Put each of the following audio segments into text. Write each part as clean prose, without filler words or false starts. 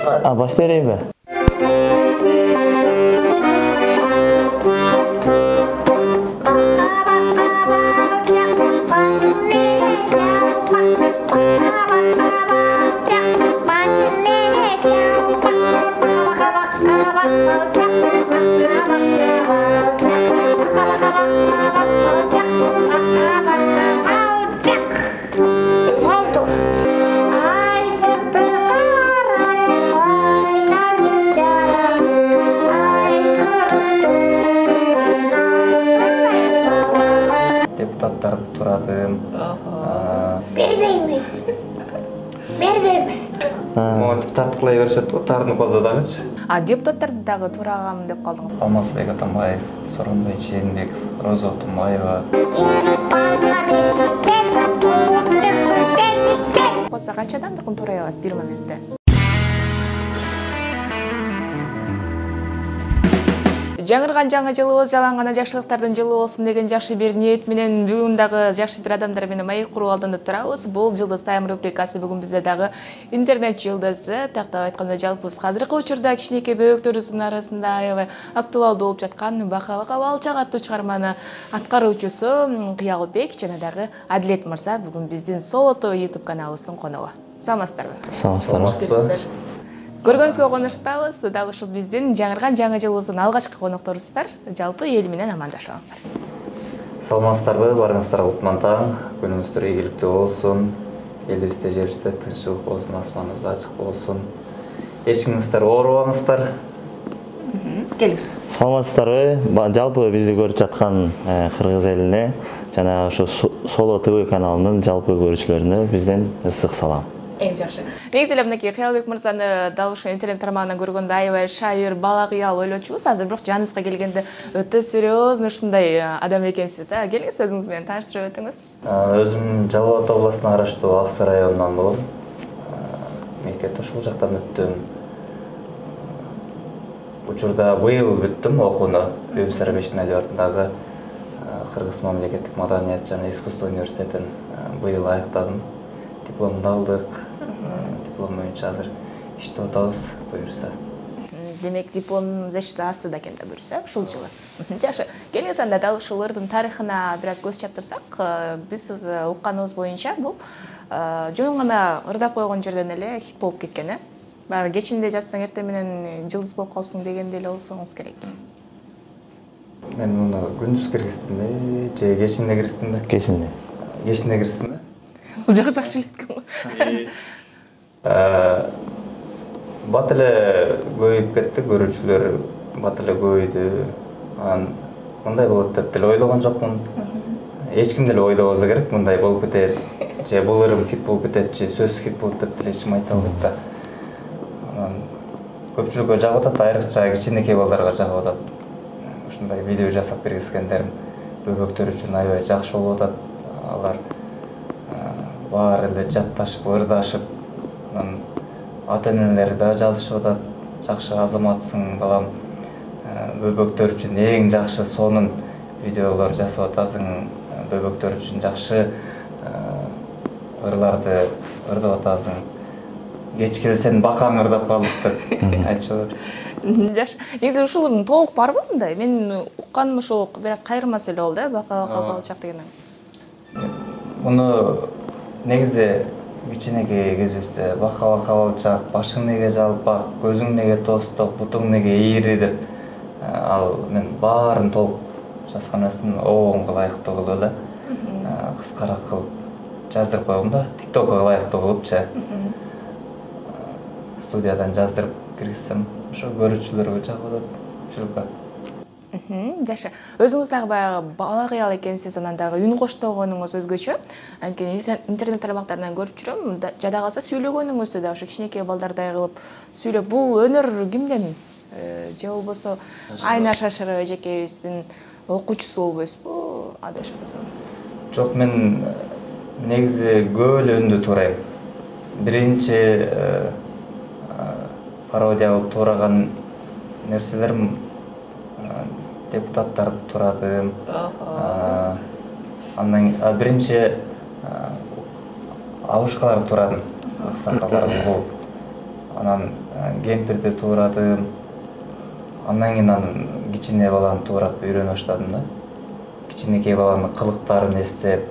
баштайбы? Баштайбы? Депутаттарды турадым. Бербейми? Бербейми? Монтип тартқылай беришет го, тарынып калса дагычы. Депутаттарды дагы турагам деп калдыңыз. Алмазбек Атамбаев, Сооронбай Жээнбеков, Роза Отунбаева. Калса канча адамдыкын турай аласыз бир моментте? Жаңырган жаңы жылыбыз жалаңгана жакшылыктардын жылы болсун деген жакшы бир ниет менен бүгүн дагы жакшы бир адамдар менен маек куруу алдында турабыз. Бул Жылдыз Тайм рубрикасы бүгүн бизде дагы интернет жылдызы. Тактап айтканда жалпы азыркы учурда кичинекей бөбөктөрүбүздүн арасында аябай актуалдуу болуп жаткан Бака-Бака балчак аттуу чыгарманы аткаруучусу Кыялбек жана дагы Адилет мырза бүгүн биздин Солото YouTube каналыбыздын коногу. Саламатсыздарбы? Саламатсыздарбы. Көргөнүзгө конуштабыз. Дал ушул биздин жаңырган жаңы жылыбыздын алгачкы конокторубуздар. Жалпы эл менен амандашыңыздар. Саламатсыздарбы, барыңыздарга кутман таң. Күнүңүздөр ийгиликтүү болсун. Элибизде, жерибизде тынччылык болсун, асманыбыз ачык болсун. Эч кимиңиздер оорубаңыздар. Келиңиз. Саламатсыздарбы. Жалпы бизди көрүп жаткан кыргыз элине жана ошо Соло ТВ каналынын жалпы көрүүчүлөрүнө бизден ысык салам. Эң жакшы. Негизи эле мынакей Кыялбек мырзаны дал ушул интернет тармагынан көргөндө аябай шайыр, бала кыял ойлочубуз. Азыр бирок жаныбызга келгенде өтө серьезный ушундай адам экенсиз да. Келиңиз өзүңүз менен тааныштырып өтүңүз. Өзүм Жалал Абад областына караштуу Ак Сай районунан болом. Мектепти ушул жактан бүттүм. Учурда быйыл бүттүм окууну. Бебисара Бешеналиев атындагы Кыргыз мамлекеттик маданият жана искусство университетин быйыл аяктадым. Дипломду алдык. Диплом боюнча азыр иштеп атабыз, буюрса. Демек диплом защита астыда экен да буюрса ушул жылы. Жакшы. Келиңиз анда дал ушул ырдын тарыхына бир аз көз чаптырсак, биз укканыбыз боюнча бул жөн гана ырдап койгон жерден эле хит болуп кеткен, э? Баары кечинде жатсаң эртең менен жылдыз болуп калсың дегенде эле болсоңуз керек. Мен муну күндүз киргиздимби, же кечинде киргиздимби? Кечинде. Кечинде киргиздимби? Бул жагы жакшы эле. Бат эле көбөйүп кетти, көрүүчүлөр бат эле көбөйдү. Мындай болот деп деле ойлогон жокмун. Эч ким деле ойлобосо керек, мындай болуп кетет. Же бул ырым хит болуп кетет, же сөзсүз хит болот деп деле эч ким айта албайт да. Көпчүлүккө жагып атат, айрыкча кичинекей балдарга жагып атат. Ушундай видео жасап бергизгендерим бөбөктөр үчүн аябай жакшы болуп атат. Алар баары эле жатташып, ырдашып, ата-энелери да жазышып атат. Жакшы азаматсың, балам. Бөбөктөр үчүн эң жакшы сонун видеолор жасап атасың. Бөбөктөр үчүн жакшы ырларды ырдап атасың. Кеч келсең бакаң ырдап калдык деп айтышат. Жакшы. Негизи ушул толук барбы мындай? Мен укканым ушул бир аз кайрылмас эле болду, Бака-Бака балчак деген. Муну негизи кичинекей кезибизде Бака-Бака балчак, башың неге жалпак, көзүң неге тосток, бутуң неге ийри деп ал мен баарын толук жазган эмесмин, обогонго ылайыктуу кылып эле кыскараак кылып жаздырып койгом да, TikTokко ылайыктуу кылыпчы. Студиядан жаздырып киргизсем, ошо көрүүчүлөргө жагып атат, көпчүлүккө. Жакшы. Өзүңүз дагы баягы бала кыял экенсиз, анан дагы үн коштогонуңуз өзгөчө. Анткени интернет тармактарынан көрүп жүрөм, жада калса сүйлөгөнүңүздү да ошо кичинекей балдардай кылып сүйлөп, бул өнөр кимден? Же болбосо Айна Шашырова эжекебиздин окуучусу болбойсузбу? Адашпасам. Жок, мен негизи көп эле үндү туурайм. Биринчи пародия кылып туураган нерселерим депутаттарды турадым. Андан биринчи абышкаларды турадым. Аксакалдарды угуп. Анан кемпирди туурадым. Андан кийин анын кичине баланы туурап үйрөнө баштадым да. Кичинекей баланын кылыктарын эстеп,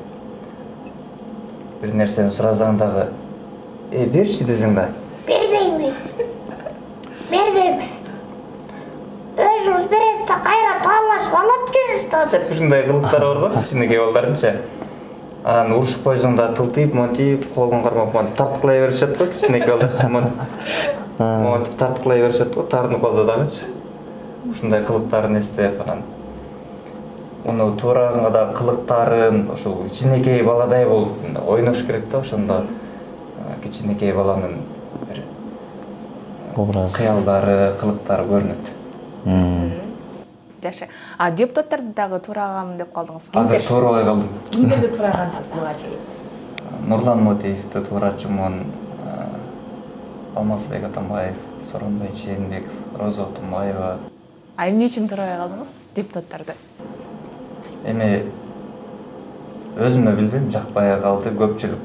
бир нерсени суразаң дагы, берчи десең да. Бербейми. Бербейми. Өзүңүз бересиз да кайра таалашып алат экенсиз да деп. Ушундай кылыктары бар го кичинекей балдардынча. Анан урушуп койсоң да тылтыйып, монтип, колун кармап тарткылай беришет го кичинекей балдар. Монтип тарткылай беришет го, тартынып калса дагычы. Ушундай кылыктарын эстеп, анан уну туураганда да кылыктарын ошол кичинекей баладай болуп ойнош керек да, ошондо кичинекей баланын бир кыялдары, кылыктары көрүнөт. Жакшы. Депутаттарды дагы туурагам деп калдыңыз. Азыр туурабай калдым. Кимдерди туурагансыз буга чейин? Нурлан Мотиевди туурачумун, Алмазбек Атамбаев, Сооронбай Жээнбеков, Роза Отунбаева. Эмне үчүн туурабай калдыңыз депутаттарды? Эми өзүмө билбейм, жакпай калды. Көпчүлүк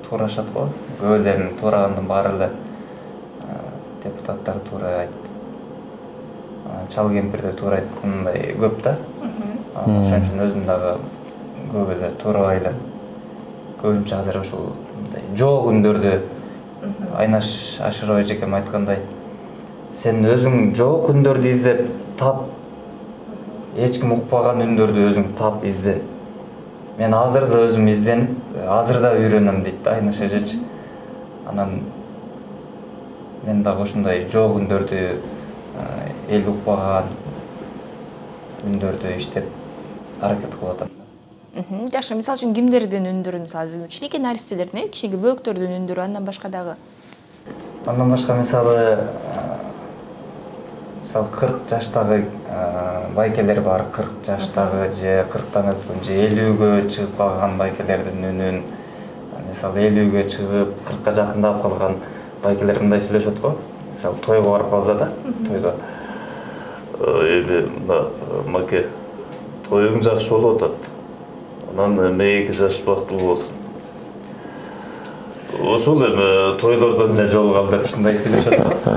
туурашат го. Көп эле туурагандын баары эле депутаттар туурайт. Чал кемпирди туурайт мындай көп да. Ошон үчүн өзүм дагы көп эле туурабай элем. Көбүнчө азыр ушул жок үндөрдү Айнаш Ашырова эжекем айткандай, сен өзүң жок үндөрдү издеп тап, эч ким укпаган үндөрдү өзүң тап изден. Мен азыр да өзүм изденип, азыр да үйрөнөм дейт да Айнаш эжечи. Анан мен дагы ушундай жок үндөрдү, эл укпаган үндөрдү иштеп аракет кылып атам. Жакшы, мисалы үчүн кимдердин үндөрүн, мисалы кичинекей наристелердин, кичинекей бөөктөрдүн үндөрү, андан башка дагы. Андан башка мисалы 40 жаштагы байкелер бар, 40 жаштагы же 40тан өткөн же 50гө чыгып калган байкелердин үнүн, мисалы 50гө чыгып 40ка жакындап калган байкелер мындай сүйлөшөт го. Мисалы тойго барып калса да, тойдо маке, тоюң жакшы болуп атат. Анан мейки жаш бактылуу болсун. Ошол эми тойлордон эле жолугал деп ушундай сүйлөшөт го.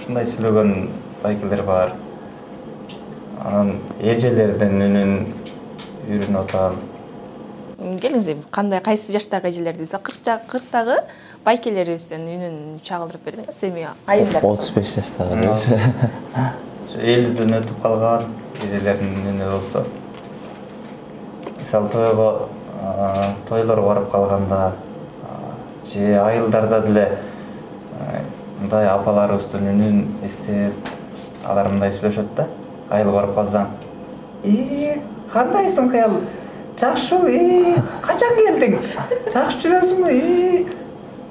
Ушундай сүйлөгөн байкелер бар. Анан эжелердин үнүн үйрөнүп атам. Келиңиз, кандай кайсы жаштагы эжелерди, 40тагы байкелерибиздин үнүн чагылдырып бердиңиз, эми айымдар. 35 жаштагы. 50дөн өтүп калган эжелердин үнү болсо. Мисалы тойлорго барып калганда же айылдарда деле мындай апаларыбыздын үнүн эстеп, алар мындай сүйлөшөт да. Айылга барып калсаң, кандайсың кыял? Жакшы, качан келдиң? Жакшы жүрөсүңбү?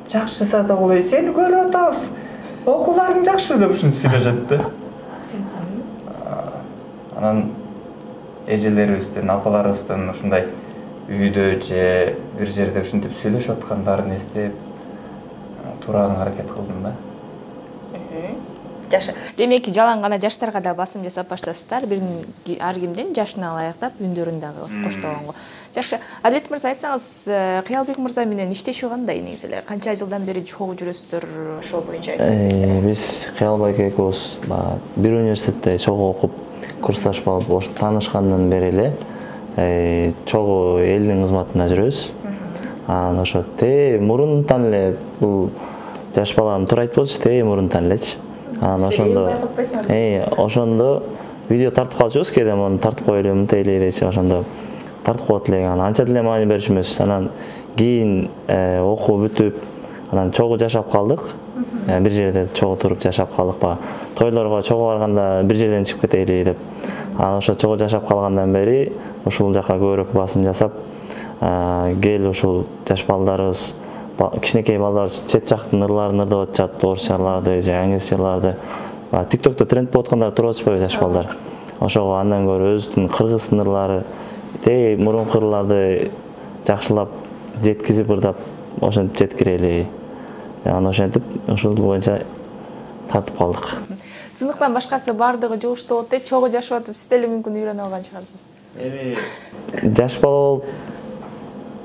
Жакшы Садыгул, сени көрүп атабыз. Окууларың жакшы деп ушинтип сүйлөшөт да. Анан эжелерибиздин, апаларыбыздын ушундай үйдө же бир жерде ушинтип сүйлөшүп аткандарын эстеп, туураган аракет кылдым да. Жакшы. Демек, жалаң гана жаштарга да басым жасап баштасыздар. Ар кимдин жашына ылайыктап үндөрүн дагы коштогонго. Жакшы. Адилет мырза, айтсаңыз, Кыялбек мырза менен иштешүү кандай негизи эле? Канча жылдан бери чогуу жүрөсүздөр, ошол боюнча айтыңыздар. Биз Кыялбек экөөбүз бир университетте чогуу окуп, курсташып алып, таанышкандан бери эле чогуу элдин кызматында жүрөбүз. Анан ошо мурунтан эле бул жаш баланы туура айтып болчу, мурунтан элечи. Анан ошондо видео тартып калчубуз, кээде муну тартып коелу, мынтейлей дечи, ошондо тартып коет элек. Анан анча деле маани беришмебиз. Анан кийин окуу бүтүп, анан чогуу жашап калдык. Бир жерде чогуу туруп жашап калдык. Тойлорго чогуу барганда бир жерден чыгып кетели деп. Анан ошо чогуу жашап калгандан бери ушул жака көбүрөөк басым жасап, кел ушул жаш балдарыбыз, кичинекей балдар чет жактын ырларын ырдап атышат, орусчаларды же англисчаларды. TikTok'та тренд болуп аткандарды туруп атышпайбы жаш балдар. Ошого андан көрө өзүнүн кыргыз ырлары, мурунку ырларды жакшылап жеткизип ырдап, ошентип жеткирели. Анан ошентип ошол боюнча тартып калдык. Сыныктан башкасы бардыгы жугуштуу болот деп, чогуу жашап атып, сиз деле мүмкүн үйрөнүп алган чыгарсыз. Эми жаш бала болуп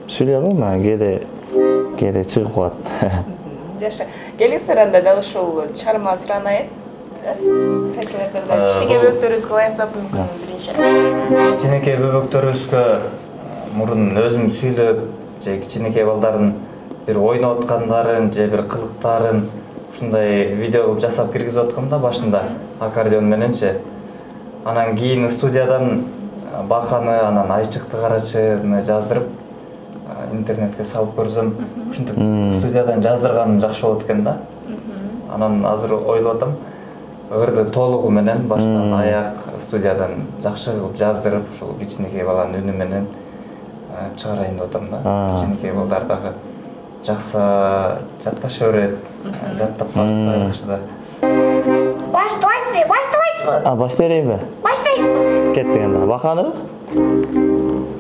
сүйлөй албайм, кээде чыгып калат. Жашы. Келесі саранда дал ушул чыгарма суранайын. Кайсыларда кичинекей бөбөктөрүбүзгө ылайыктап мүмкүн биринчи. Кичинекей бөбөктөрүбүзгө мурун өзүм сүйлөп, же кичинекей балдардын бир ойноп аткандарын, же бир кылыктарын ушундай видео кылып жасап киргизип аткам да башында аккордеон мененчи. Анан кийин студиядан баканы, анан айчыкты карачыны жаздырып интернетке салып көрсөм, ушинтип студиядан жаздырганым жакшы болот экен да. Анан азыр ойлоп атам, ырды толугу менен баштан аяк студиядан жакшы кылып жаздырып, ушул кичинекей баланын үнү менен чыгарайын деп атам да. Кичинекей балдар дагы жакса жатташа берет, жаттап калса жакшы да. Баштайсызбы? Баштай берейинби? Баштайсызбы? Кеттик анда. Баканы?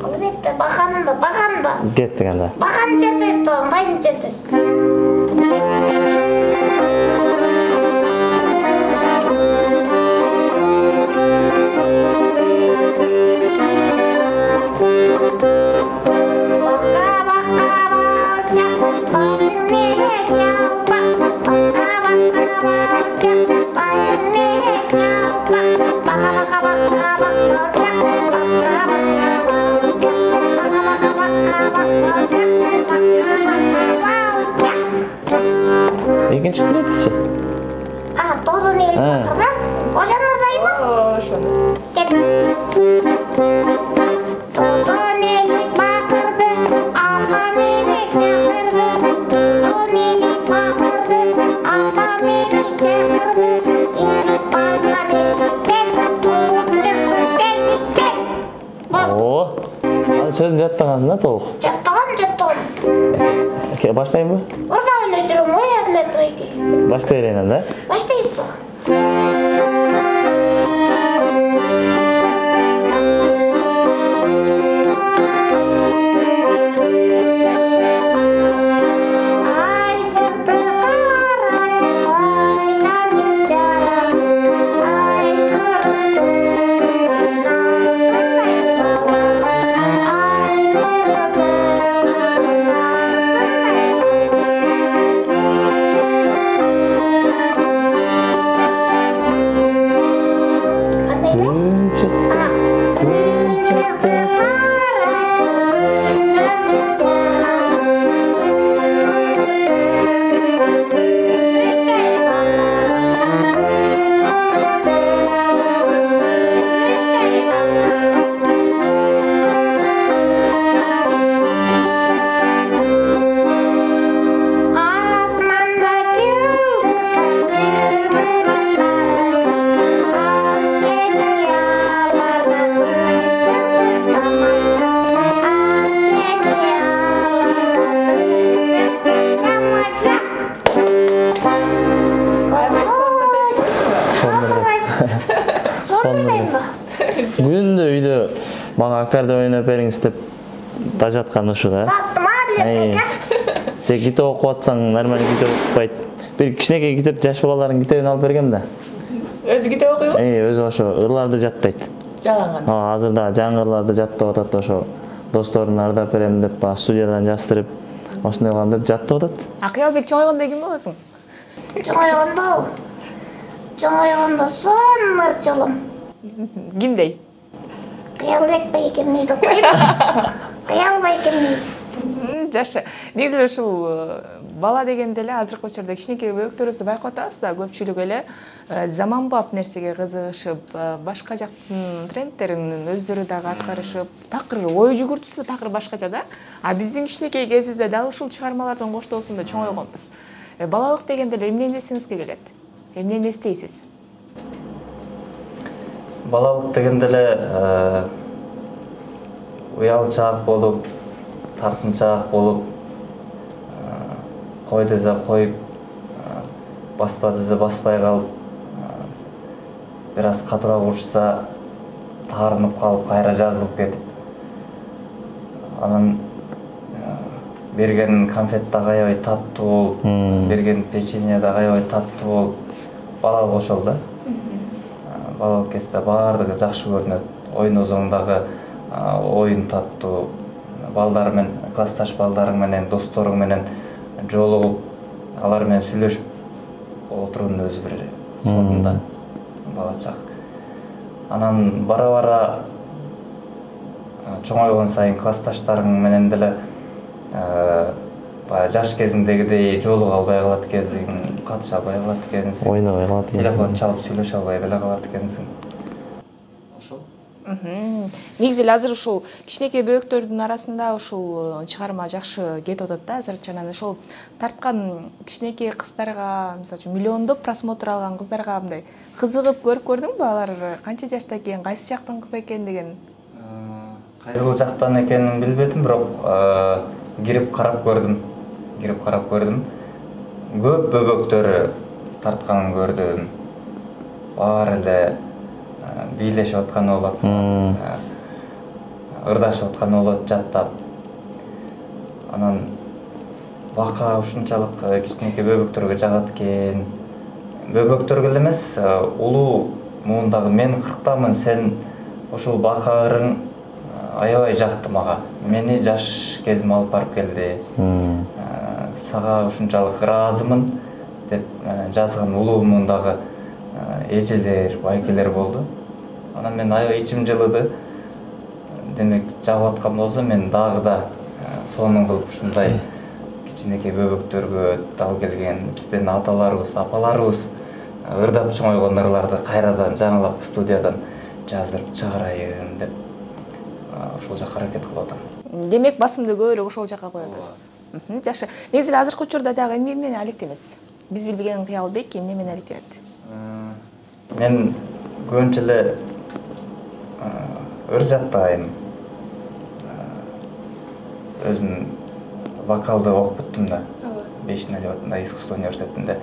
Албетте, баканды. Кеттик анда. Баканы чертесиз тоғын, кайын чертесиз? Экинчи билетичи? Тоодон элип бакыр да? Ошондойбу? Ошону. Тоодон элип бакырды, апа мени чакырды. Тоодон элип бакырды, апа мени чакырды. Элип барсам эшиктен, тууп чыкты тесиктен. Ал сөзүн жаттагансың да толук? Жаттагам. Баштайынбы? Орда эле жүрөм, ой атлет ойки. Баштай берейин анда. Баштайсыз да. Күндө үйдө мага аккордеон ойноп бериңиз деп тажаткан ушу да. Же китеп окуп атсаң, нормально китеп окупайт. Бир кичинекей китеп жаш балалардын китебин алып бергем да. Өзү китеп окуйбу? Өзү ошо ырларды жаттайт. Жаланган. Азыр да жаңы ырларды жаттап атат, ошо досторун ардап берем деп, студиядан жаздырып, ошондой кылам деп жаттап атат. Акыялбек чоңойгондо ким болосуң? Чоңойгондо сон мырчылым. Кимдей? Кыялбек байкемни деп коет. Кыялбек байкемни. Жашы. Негизи ушул бала дегенде эле азыркы учурда кичинекей бөбөктөрүбүздү байкап атабыз да, көпчүлүк эле заманбап нерсеге кызыгышып, башка жактын трендтерин өздөрү дагы аткарышып, такыр ой жүгүртүүсү такыр башкача да. А биздин кичинекей кезибизде дал ушул чыгармалардын коштоосунда чоңойгонбуз. Балалык дегенде эле эмнени эсиңизге келет? Эмнени эстейсиз? Балалык дегенде эле уялчаак болуп, тартынчаак болуп, кой десе коюп, баспа десе баспай калып, бир аз катуураак урушса таарынып калып, кайра жазылып кетип, анан берген конфет да аябай таттуу болуп, берген печенье да аябай таттуу болуп, балалык ошол да. Балалык кезде баардыгы жакшы көрүнөт. Ойнозоң дагы оюн таттуу, балдар менен, классташ балдарың менен, досторуң менен жолугуп, алар менен сүйлөшүп отуруунун өзү бир сонунда бала чак. Анан бара чоңойгон сайын классташтарың менен деле баягы жаш кезиңдегидей жолуга албай калат экенсиң, катыша албай калат экенсиң, ойнобой калат экенсиң. телефон чалып сүйлөшө албай деле калат экенсиң. Ошол. Негизи эле азыр ушул кичинекей бөбөктөрдүн арасында ушул чыгарма жакшы кетип атат да азырча. Анан ошол тарткан кичинекей кыздарга, мисалы үчүн миллиондоп просмотр алган кыздарга мындай кызыгып көрүп көрдүңбү? Алар канча жашта экен, кайсы жактын кызы экен деген? Кайсыл жактан экенин билбедим, бирок кирип карап көрдүм. Көп бөбөктөр тартканын көрдүм. Баары эле бийлешип атканы болот, ырдашып атканы болот жаттап. Анан бака ушунчалык кичинекей бөбөктөргө жагат экен. Бөбөктөргө эле эмес, улуу муундагы мен 40тамын, сен ушул бакаарың аябай жакты мага. Мени жаш кезиме алып барып келди. Сага ушунчалык ыраазымын деп жазган улуу муундагы эжелер, байкелер болду. Анан мен аябай ичим жылыды. Демек жагып аткан болсо мен дагы да сонун кылып ушундай кичинекей бөбөктөргө дал келген биздин аталарыбыз, апаларыбыз ырдап чоңойгон ырларды кайрадан жаңылап студиядан жаздырып чыгарайын деп ошол жакка аракет кылып атам. Демек басымды көбүрөөк ошол жакка коюп атасыз. Жакшы. Негизи азыркы учурда дагы эмне менен алектенесиз? Биз билбеген кыялбек эмне менен алектенет? Мен көбүнчө эле ыр жаттайм. Өзүм вокалды окуп бүттүм да. Бешинали атында искусство университетинде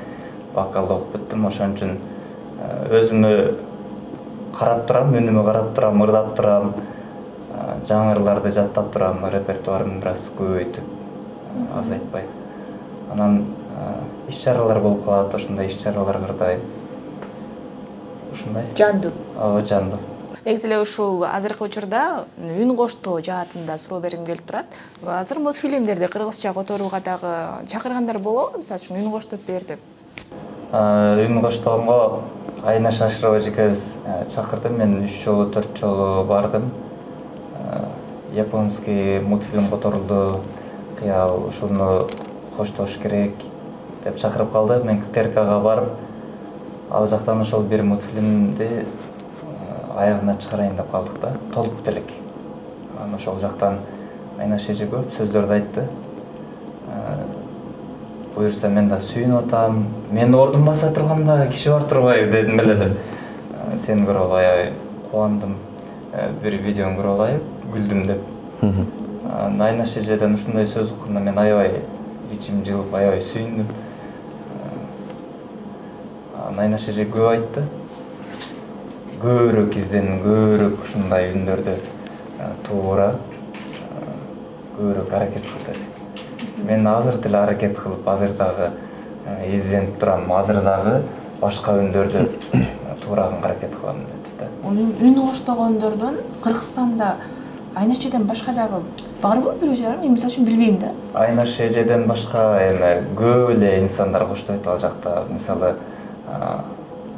вокалды окуп бүттүм. Ошон үчүн өзүмө карап турам, үнүмө карап турам, ырдап турам. Жаңы ырларды жаттап турам, репертуарымды бир аз көбөйтүп, азайтпай. Анан иш-чаралар болуп калат, ошондой иш-чараларга ырдайм. Ушундай. Жандуу. Жандуу. Негизи эле ушул азыркы учурда үн коштоо жаатында суроо бергим келип турат. Азыр мультфильмдерди кыргызча которууга дагы чакыргандар болобу? Мисалы үчүн үн коштоп бер деп. Үн коштогонго Айна Шашырова экөөбүз чакырды. Мен 3 жолу, 4 жолу бардым. Японский мультфильм которулду. Кыял ушуну коштош керек деп чакырып калды. Мен КТРКга барып, ал жактан ошол бир мультфильмди аягына чыгарайын деп калдык да. Толук делек. Анан ошол жактан Айна эже көп сөздөрдү айтты. Буюрса мен да сүйүнүп атам. Мен ордун баса турганда киши бар турбайбы дедим эле деп. Сени көрүп аябай кубандым. Бир видеоңду көрүп алайын, күлдүм деп. Айна эжеден ушундай сөз укканда мен аябай ичим жылып, аябай сүйүндүм. Айна эже көп айтты. Көбүрөөк изден, көбүрөөк ушундай үндөрдү туура, көбүрөөк аракет кыл деди. Мен азыр деле аракет кылып, азыр дагы изденип турам, азыр дагы башка үндөрдү туураганга аракет кылам деди. Үн коштогондордон Кыргызстанда Айна эжеден башка дагы барбы бирөө жарым? Мен мисалы үчүн билбейм да. Айна эжеден башка эме көп эле инсандар коштойт ал жакта. Мисалы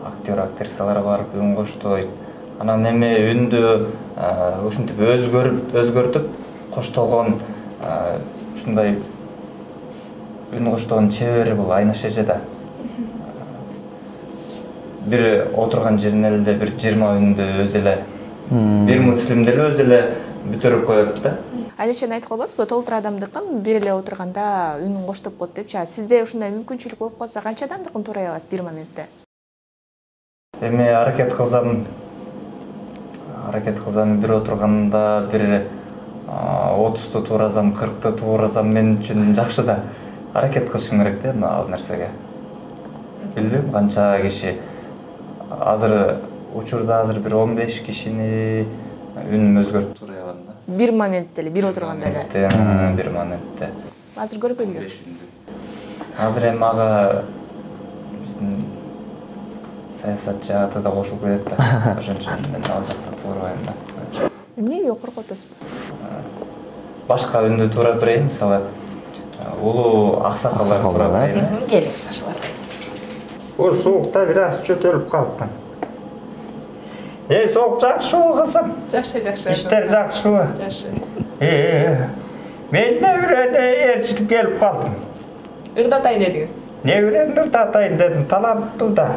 актер, актрисалар бар, үн коштойт. Анан эме үндү ушинтип өзгөртүп коштогон ушундай үн коштогон чебери бул Айна эже да. Бир отурган жеринен эле бир 20 үндү өзү эле бир мультфильмди эле өзү эле бүтүрүп коет да. Айна эже айтып калбасызбы, толтур адамдыкын бир эле отурганда үнүн коштоп коет депчи. Сизде ушундай мүмкүнчүлүк болуп калса, канча адамдыкын туурай аласыз бир моментте? Эми аракет кылсам бир отурганда бир 30-ту тууразам, 40-ту тууразам мен үчүн жакшы да. Аракет кылышым керек да ал нерсеге. Билбейм канча киши. Азыр учурда бир 15 кишини үнүн өзгөртүп турай алам да. Бир моментте эле, бир отурганда эле. Бир моментте. Азыр көрбөйбү? Азыр эми ага биздин саясатчы аты да кошулуп кетет да. Ошон үчүн мен ал жакта туурабайм да. Эмнеге коркуп атасыз? Башка үндү туурап берейин, мисалы улуу аксакалдар турат. Келиңиз ашылар. Бул соокта бир аз чөтөлүп калыпмын. Соок жакшыбы кызым? Жакшы. Иштер жакшыбы? Жакшы. Мен небирене ээрчитип келип калдым. Ырдатайын дедиңиз. Небирени ырдатайын дедим, таланттуу да.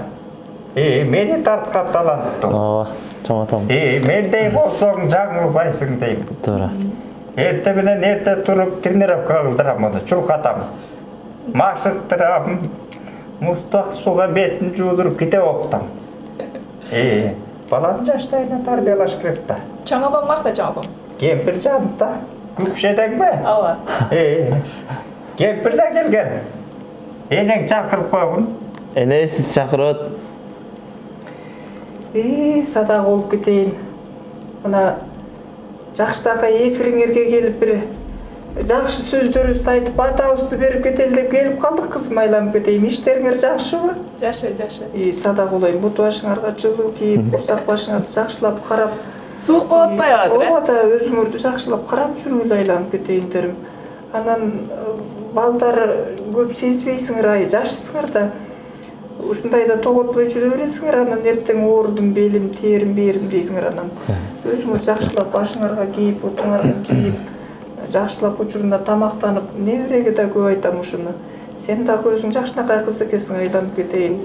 Мени тарткан таланттуу. Ооба, чоң атам. Мендей болсоң жаңылбайсың дейм. Туура. Эрте менен эрте туруп тренировка кылдырам аны, чулкатам. Машыктырам. Мустак суга бетин жуудуруп китеп окутам. Баланы жаштайынан тарбиялаш керек да. Чоң апам марта чоң апам. Кемпир жанында күпшедеңби? Ооба. Кемпир да келген. Энең чакырып койгун. Энеси чакырып. Садак болуп кетейин. Мына жакштакы эфириңерге келип бир жакшы сөздөрүбүздү айтып, батабызды берип кетели деп келип калдык, кызым, айланып кетейин. Иштериңер жакшыбы? Жакшы. Садак болоюн, бут башыңарга жылуу кийип, курсак башыңарды жакшылап карап. Суук болуп атпайбы азыр? Ооба да, өзүңөрдү жакшылап карап жүргүлө айланып кетейин дерим. Анан балдар көп сезбейсиңер, жашсыңар да. Ушундайда тоготпой жүрө бересиңер, анан эртең оорудум, белим, терим, берим дейсиңер, анан өзүңөр жакшылап башыңарга кийип, бутуңарга кийип, жакшылап учурунда тамактанып, небереге да көп айтам ушуну. Сен дагы өзүң жакшынакай кыз экенсиң, айланып кетейин.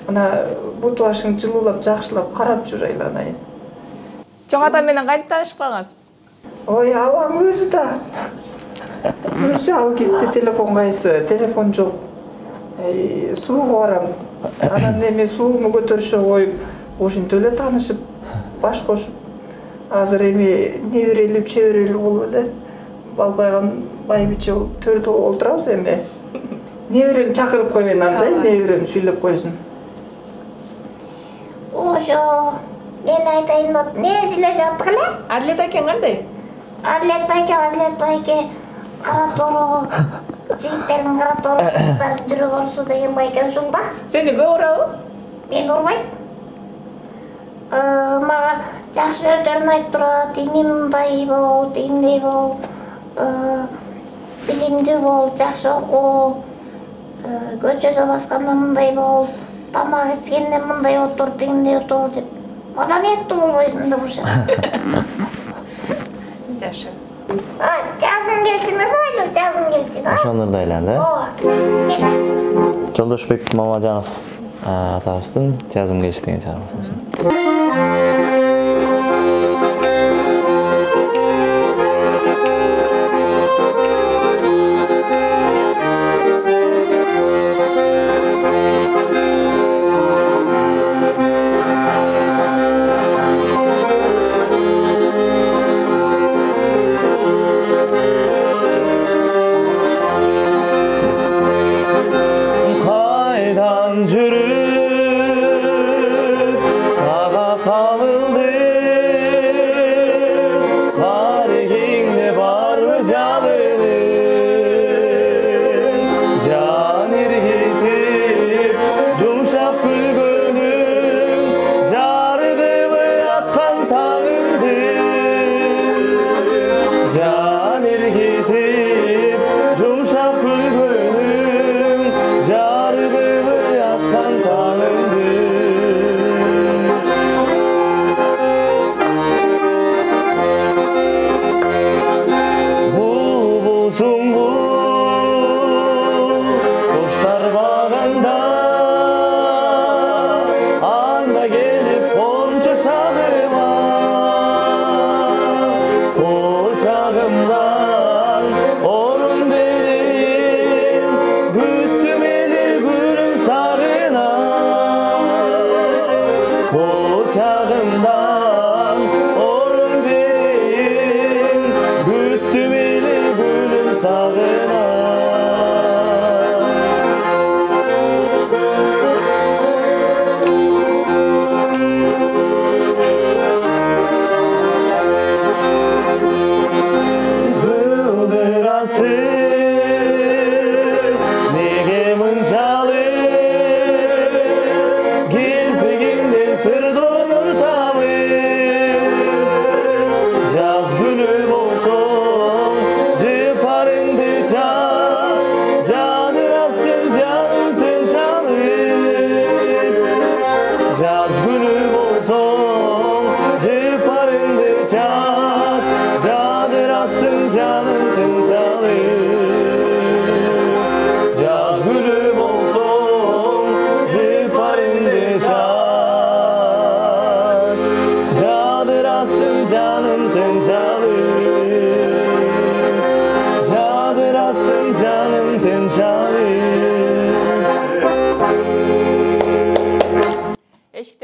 Мына бут башың жылуулап, жакшылап карап жүр, айланайын. Чоң атам менен кантип таанышып калгансыз? Ой, абаң өзү да. Өзү ал кезде телефон кайсы, телефон жок. Сууга барам. Анан эми сууну көтөрүшө коюп, ошентип эле таанышып, баш кошуп. Азыр эми неберелүү, чеберелүү болуп эле балбайган байбиче болуп төрдө олтурабыз эми. Неберени чакырып коеюн анда, неберем сүйлөп койсун. Ошо, мен айтайын деп, не сүйлөшүп аттык эле? Адлет акен кандай? Адлет байке, кара тору, жигиттердин кара тору, кыздардын жүрөк оорусу деген байке ушул да. Сени көп урабы? Мен урбайм. Мага жакшы сөздөрүн айтып турат, ине мындай бол, индей бол, билимдүү бол, жакшы оку, көчөдө басканда мындай бол, тамак ичкенде мындай отур, тигиндей отур деп. Маданияттуу болбойсуң деп ушул. Жакшы. Жазым келсин, жазым келсин. Ошондорду айлан да. Ооба. Жолдошбек Мамажанов атабыздын жазым келиш деген чыгармасы. Kaydan жүрүп, сага кабылды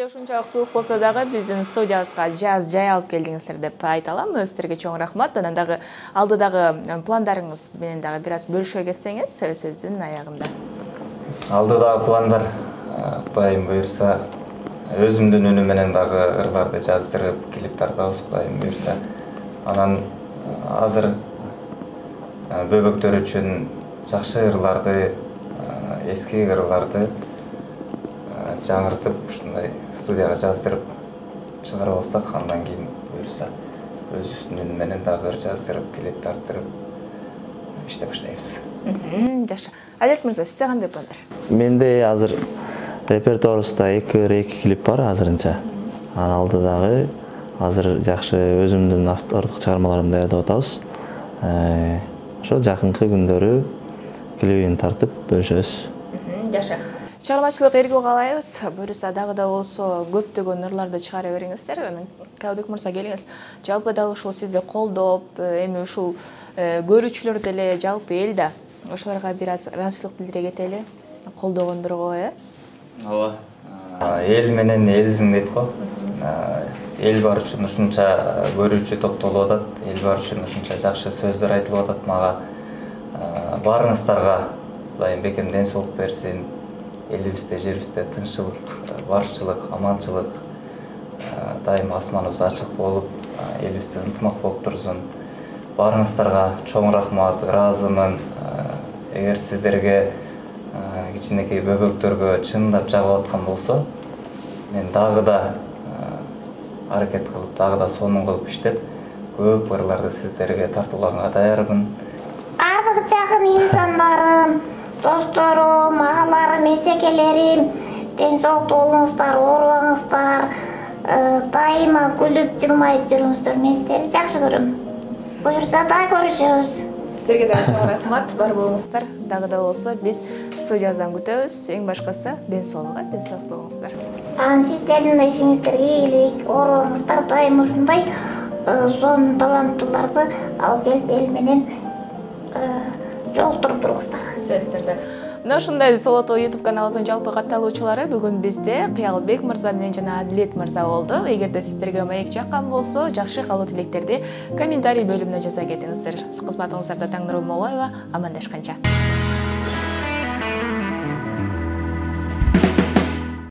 ушунчалык суук болсо дагы биздин студиябызга жаз жай алып келдиңиздер деп айта алам. Сиздерге чоң рахмат. Анан дагы алдыдагы пландарыңыз менен дагы бир аз бөлүшө кетсеңиз сөзүбүздүн аягында. Алдыдагы пландар Кудайым буйрса өзүмдүн үнүм менен дагы ырларды жаздырып, клип тартабыз Кудайым буйрса. Анан азыр бөбөктөр үчүн жакшы ырларды, эски ырларды жаңыртып, ушундай студияга жаздырып чыгарып алсак, андан кийин буйрса өзүбүздүн үнүм менен дагы ыр жаздырып, клип тарттырып иштеп баштайбыз. Жакшы. Алек мырза, сизде кандай пландар? Менде азыр репертуарыбызда 2 клип бар азырынча. Анан алдыдагы азыр жакшы өзүмдүн автордук чыгармаларымды даярдап атабыз. Ошо жакынкы күндөрү клибин тартып бөлүшөбүз. Жакшы. Чыгармачылык эргүү каалайбыз. Буюрса дагы да болсо көптөгөн ырларды чыгара бериңиздер. Калбек мырза, келиңиз. Жалпы дал ушул сизди колдоп, эми ушул көрүүчүлөр деле, жалпы эл да ошолорго бир аз ыраазычылык билдире кетели. Колдогондорго, Ооба. Эл менен элсиң дейт го. Эл бар үчүн ушунча көрүүчү топтолуп атат. Эл бар үчүн ушунча жакшы сөздөр айтылып атат мага. Баарыңыздарга Кудайым бекем ден соолук берсин. Элибизде, жерибизде тынччылык, барчылык, аманчылык, дайым асманыбыз ачык болуп, элибизде ынтымак болуп турсун. Баарыңыздарга чоң рахмат, ыраазымын. Эгер сиздерге кичинекей бөбөктөргө чындап жагып аткан болсо, мен дагы да аракет кылып, дагы да сонун кылып иштеп, көп ырларды сиздерге тартуулаганга даярмын. Бардык жакын инсандарым, досторум, агаларым, эсекелерим, ден соолуктуу болуңуздар, оорубаңыздар, дайыма күлүп, жылмайып жүрүңүздөр. Мен сиздерди жакшы көрөм. Буюрса да көрүшөбүз. Сиздерге дагы чоң рахмат. Бар болуңуздар. Дагы да болсо биз студиябыздан күтөбүз. Эң башкысы ден соолуктуу болуңуздар. Сиздердин да ишиңиздерге ийгилик, оорубаңыздар, дайыма ушундай сонун таланттууларды алып келип эл менен жолуктуруп туруңуздар. Сиздерде. Мына ушундай Солото YouTube каналыбыздын жалпы катталуучулары бүгүн бизде Кыялбек мырза менен жана Адилет мырза болду. Эгерде сиздерге маек жаккан болсо, жакшы каалоо тилектерди комментарий бөлүмүнө жаза кетиңиздер. Кызматыңыздарда Таңнургүл Молоева, амандашканча.